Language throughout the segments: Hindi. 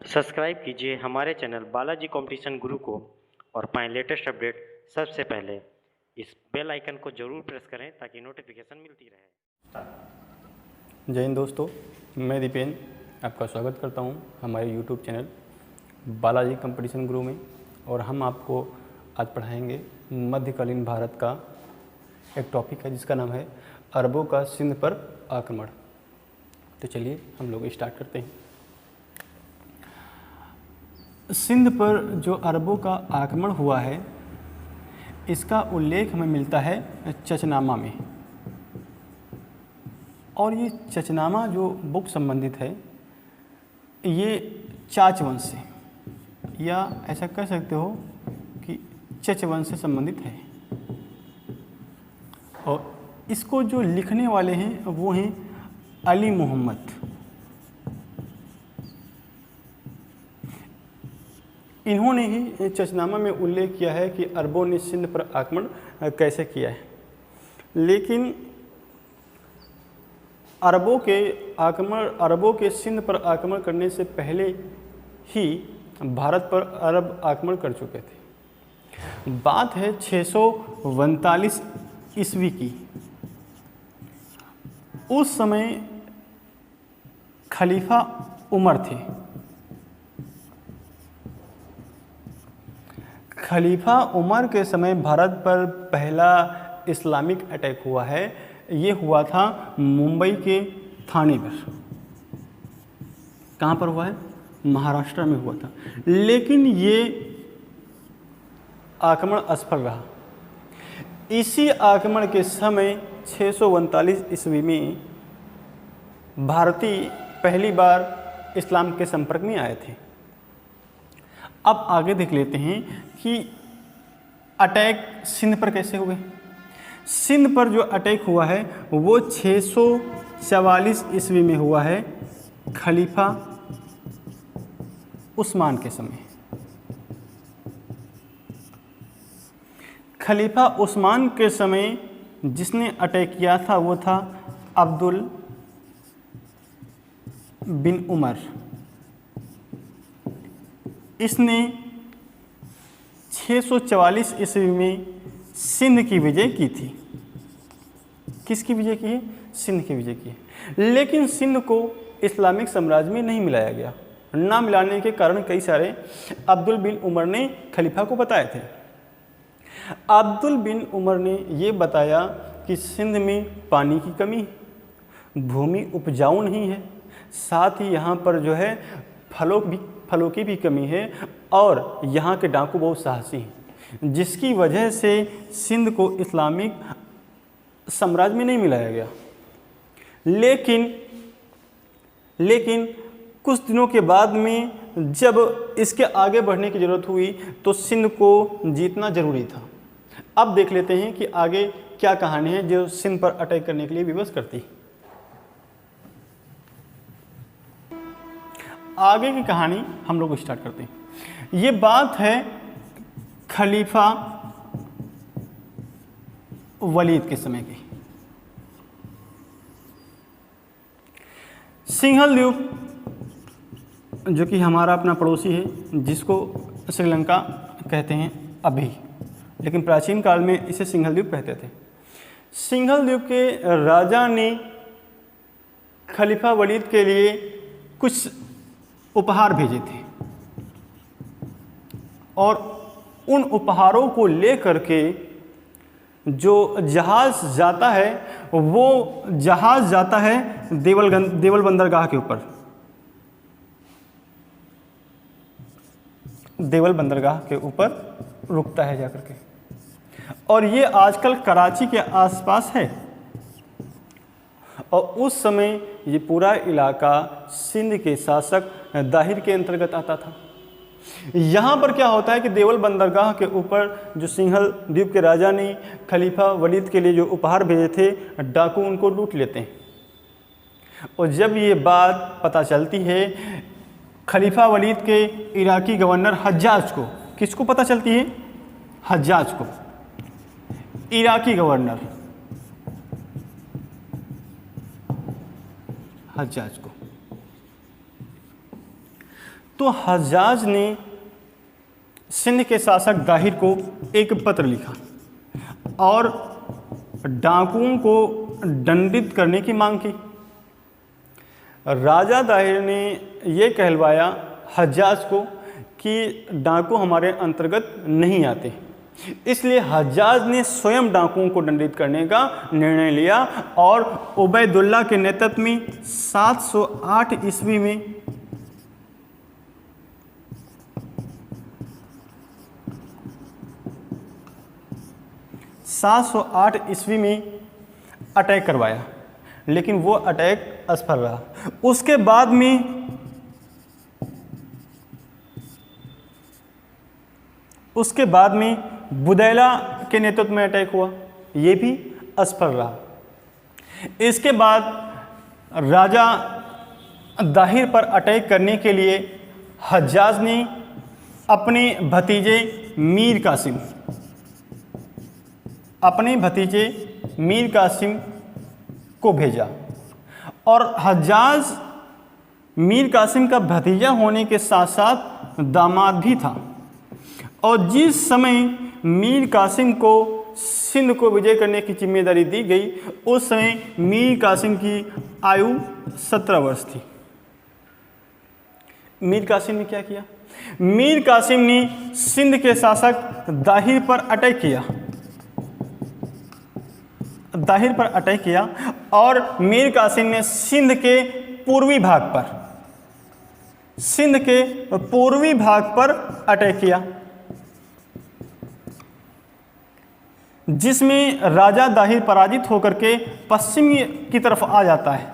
सब्सक्राइब कीजिए हमारे चैनल बालाजी कंपटीशन गुरु को और पाएं लेटेस्ट अपडेट सबसे पहले। इस बेल आइकन को जरूर प्रेस करें ताकि नोटिफिकेशन मिलती रहे। जय हिंद दोस्तों, मैं दीपेन आपका स्वागत करता हूं हमारे YouTube चैनल बालाजी कंपटीशन गुरु में। और हम आपको आज पढ़ाएंगे मध्यकालीन भारत का एक टॉपिक है जिसका नाम है अरबों का सिंध पर आक्रमण। तो चलिए हम लोग स्टार्ट करते हैं। सिंध पर जो अरबों का आक्रमण हुआ है इसका उल्लेख हमें मिलता है चचनामा में। और ये चचनामा जो बुक संबंधित है ये चाच वंश से या ऐसा कह सकते हो कि चच वंश से संबंधित है। और इसको जो लिखने वाले हैं वो हैं अली मोहम्मद। इन्होंने ही चचनामा में उल्लेख किया है कि अरबों ने सिंध पर आक्रमण कैसे किया है। लेकिन अरबों के सिंध पर आक्रमण करने से पहले ही भारत पर अरब आक्रमण कर चुके थे। बात है 639 ईस्वी की। उस समय खलीफा उमर थे। खलीफा उमर के समय भारत पर पहला इस्लामिक अटैक हुआ है। ये हुआ था मुंबई के थाने पर। कहाँ पर हुआ है? महाराष्ट्र में हुआ था। लेकिन ये आक्रमण असफल रहा। इसी आक्रमण के समय 639 ईस्वी में भारतीय पहली बार इस्लाम के संपर्क में आए थे। अब आगे देख लेते हैं कि अटैक सिंध पर कैसे हुए। सिंध पर जो अटैक हुआ है वो 644 ईस्वी में हुआ है खलीफा उस्मान के समय। खलीफा उस्मान के समय जिसने अटैक किया था वो था अब्दुल बिन उमर। इसने 644 ईस्वी में सिंध की विजय की थी। किसकी विजय की है? सिंध की विजय की है। लेकिन सिंध को इस्लामिक साम्राज्य में नहीं मिलाया गया। ना मिलाने के कारण कई सारे अब्दुल बिन उमर ने खलीफा को बताए थे। अब्दुल बिन उमर ने ये बताया कि सिंध में पानी की कमी, भूमि उपजाऊ नहीं है, साथ ही यहाँ पर जो है फलों की भी कमी है और यहाँ के डाकू बहुत साहसी हैं, जिसकी वजह से सिंध को इस्लामिक साम्राज्य में नहीं मिलाया गया। लेकिन कुछ दिनों के बाद में जब इसके आगे बढ़ने की ज़रूरत हुई तो सिंध को जीतना जरूरी था। अब देख लेते हैं कि आगे क्या कहानी है जो सिंध पर अटैक करने के लिए विवश करती। आगे की कहानी हम लोग स्टार्ट करते हैं। ये बात है खलीफा वलीद के समय की। सिंहल द्वीप जो कि हमारा अपना पड़ोसी है, जिसको श्रीलंका कहते हैं अभी, लेकिन प्राचीन काल में इसे सिंहल द्वीप कहते थे। सिंहल द्वीप के राजा ने खलीफा वलीद के लिए कुछ उपहार भेजे थे और उन उपहारों को लेकर के जो जहाज जाता है वो जहाज जाता है देवल बंदरगाह के ऊपर। देवल बंदरगाह के ऊपर रुकता है जाकर के। और ये आजकल कराची के आसपास है। और उस समय ये पूरा इलाका सिंध के शासक दाहिर के अंतर्गत आता था। यहाँ पर क्या होता है कि देवल बंदरगाह के ऊपर जो सिंहल द्वीप के राजा ने खलीफा वलीद के लिए जो उपहार भेजे थे, डाकू उनको लूट लेते हैं। और जब ये बात पता चलती है खलीफा वलीद के इराकी गवर्नर हज्जाज को, किसको पता चलती है? हज्जाज को, इराकी गवर्नर हज्जाज को। तो हज्जाज ने सिंध के शासक दाहिर को एक पत्र लिखा और डाकुओं को दंडित करने की मांग की। राजा दाहिर ने ये कहलवाया हज्जाज को कि डाकू हमारे अंतर्गत नहीं आते, इसलिए हज्जाज ने स्वयं डाकुओं को दंडित करने का निर्णय लिया और उबैदुल्ला के नेतृत्व में 708 ईस्वी में अटैक करवाया, लेकिन वो अटैक असफल रहा। उसके बाद में बुदैला के नेतृत्व में अटैक हुआ, ये भी असफल रहा। इसके बाद राजा दाहिर पर अटैक करने के लिए हज्जाज ने अपने भतीजे मीर कासिम को भेजा और हज्जाज मीर कासिम का भतीजा होने के साथ साथ दामाद भी था। और जिस समय मीर कासिम को सिंध को विजय करने की जिम्मेदारी दी गई, उस समय मीर कासिम की आयु 17 वर्ष थी। मीर कासिम ने क्या किया? मीर कासिम ने सिंध के शासक दाहिर पर अटैक किया और मीर कासिम ने सिंध के पूर्वी भाग पर अटैक किया, जिसमें राजा दाहिर पराजित होकर के पश्चिम की तरफ आ जाता है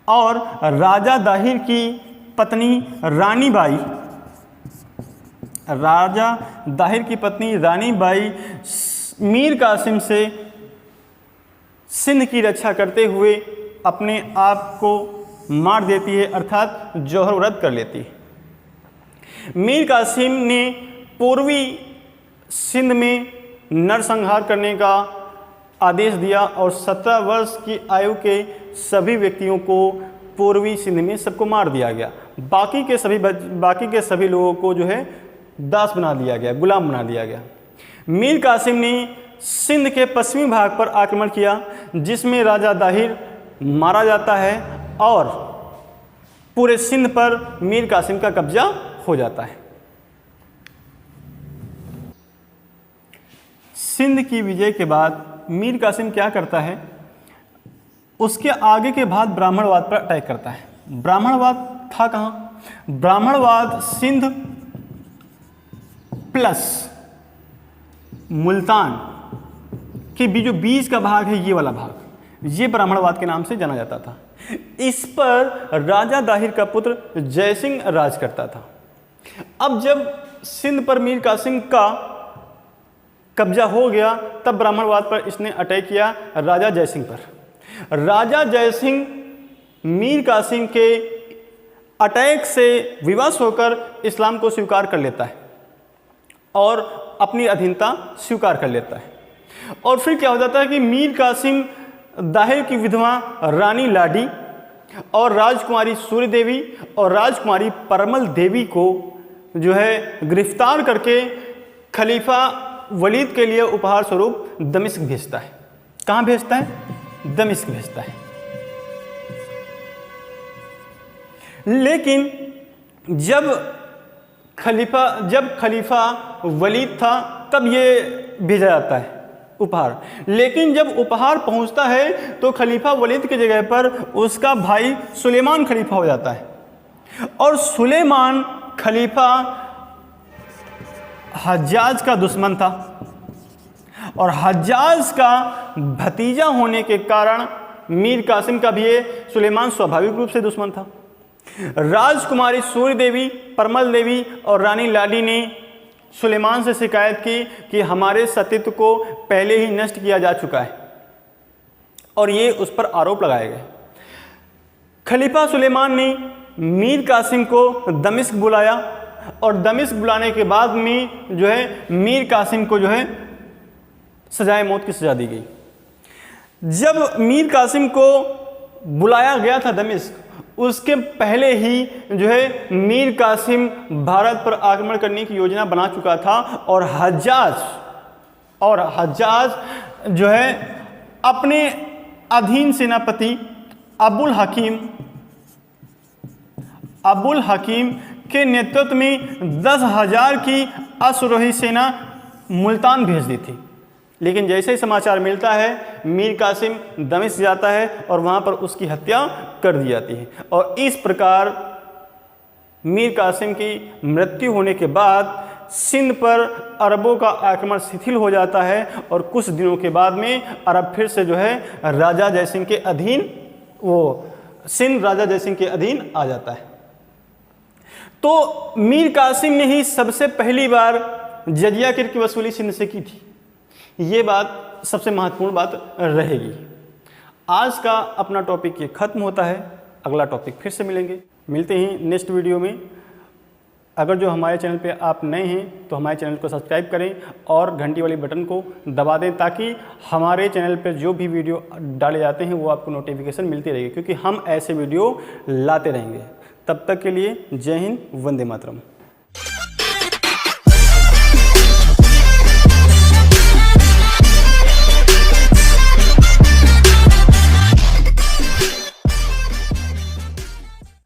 और राजा दाहिर की पत्नी रानी बाई मीर कासिम से सिंध की रक्षा करते हुए अपने आप को मार देती है, अर्थात जौहर व्रत कर लेती है। मीर कासिम ने पूर्वी सिंध में नरसंहार करने का आदेश दिया और 17 वर्ष की आयु के सभी व्यक्तियों को पूर्वी सिंध में सबको मार दिया गया। बाकी के सभी लोगों को जो है दास बना दिया गया, गुलाम बना दिया गया। मीर कासिम ने सिंध के पश्चिमी भाग पर आक्रमण किया, जिसमें राजा दाहिर मारा जाता है और पूरे सिंध पर मीर कासिम का कब्जा हो जाता है। सिंध की विजय के बाद मीर कासिम क्या करता है? उसके आगे के बाद ब्राह्मणवाद पर अटैक करता है। ब्राह्मणवाद था कहाँ? ब्राह्मणवाद सिंध प्लस मुल्तान के जो बीच का भाग है, ये वाला भाग, ये ब्राह्मणवाद के नाम से जाना जाता था। इस पर राजा दाहिर का पुत्र जयसिंह राज करता था। अब जब सिंध पर मीर कासिम का कब्जा हो गया, तब ब्राह्मणवाद पर इसने अटैक किया राजा जयसिंह पर। राजा जयसिंह मीर कासिम के अटैक से विवश होकर इस्लाम को स्वीकार कर लेता है और अपनी अधीनता स्वीकार कर लेता है। और फिर क्या हो जाता है कि मीर कासिम दाहिर की विधवा रानी लाडी और राजकुमारी सूर्य देवी और राजकुमारी परमल देवी को जो है गिरफ्तार करके खलीफा वलीद के लिए उपहार स्वरूप दमिश्क भेजता है। कहाँ भेजता है? दमिश्क भेजता है। लेकिन जब खलीफा वलीद था तब ये भेजा जाता है उपहार, लेकिन जब उपहार पहुंचता है तो खलीफा वलीद की जगह पर उसका भाई सुलेमान खलीफा हो जाता है और सुलेमान खलीफा हज्जाज का दुश्मन था और हज्जाज का भतीजा होने के कारण मीर कासिम का भी ये सुलेमान स्वाभाविक रूप से दुश्मन था। राजकुमारी सूर्य देवी, परमल देवी और रानी लाडी ने सुलेमान से शिकायत की कि हमारे सतीत्व को पहले ही नष्ट किया जा चुका है और ये उस पर आरोप लगाए गए। खलीफा सुलेमान ने मीर कासिम को दमिश्क बुलाया और दमिश्क बुलाने के बाद में जो है मीर कासिम को जो है सजाए मौत की सजा दी गई। जब मीर कासिम को बुलाया गया था दमिश्क, उसके पहले ही जो है मीर कासिम भारत पर आक्रमण करने की योजना बना चुका था और हज्जाज जो है अपने अधीन सेनापति अबुल हकीम के नेतृत्व में 10,000 की अश्वारोही सेना मुल्तान भेज दी थी। लेकिन जैसे ही समाचार मिलता है मीर कासिम दमिश्क जाता है और वहाँ पर उसकी हत्या कर दी जाती है। और इस प्रकार मीर कासिम की मृत्यु होने के बाद सिंध पर अरबों का आक्रमण शिथिल हो जाता है और कुछ दिनों के बाद में अरब फिर से जो है राजा जयसिंह के अधीन सिंध राजा जयसिंह के अधीन आ जाता है। तो मीर कासिम ने ही सबसे पहली बार जजिया कर की वसूली सिंध से की थी। ये बात सबसे महत्वपूर्ण बात रहेगी। आज का अपना टॉपिक ये खत्म होता है। अगला टॉपिक फिर से मिलते हैं नेक्स्ट वीडियो में। अगर जो हमारे चैनल पे आप नए हैं तो हमारे चैनल को सब्सक्राइब करें और घंटी वाली बटन को दबा दें ताकि हमारे चैनल पर जो भी वीडियो डाले जाते हैं वो आपको नोटिफिकेशन मिलती रहेगी, क्योंकि हम ऐसे वीडियो लाते रहेंगे। तब तक के लिए जय हिंद, वंदे मातरम।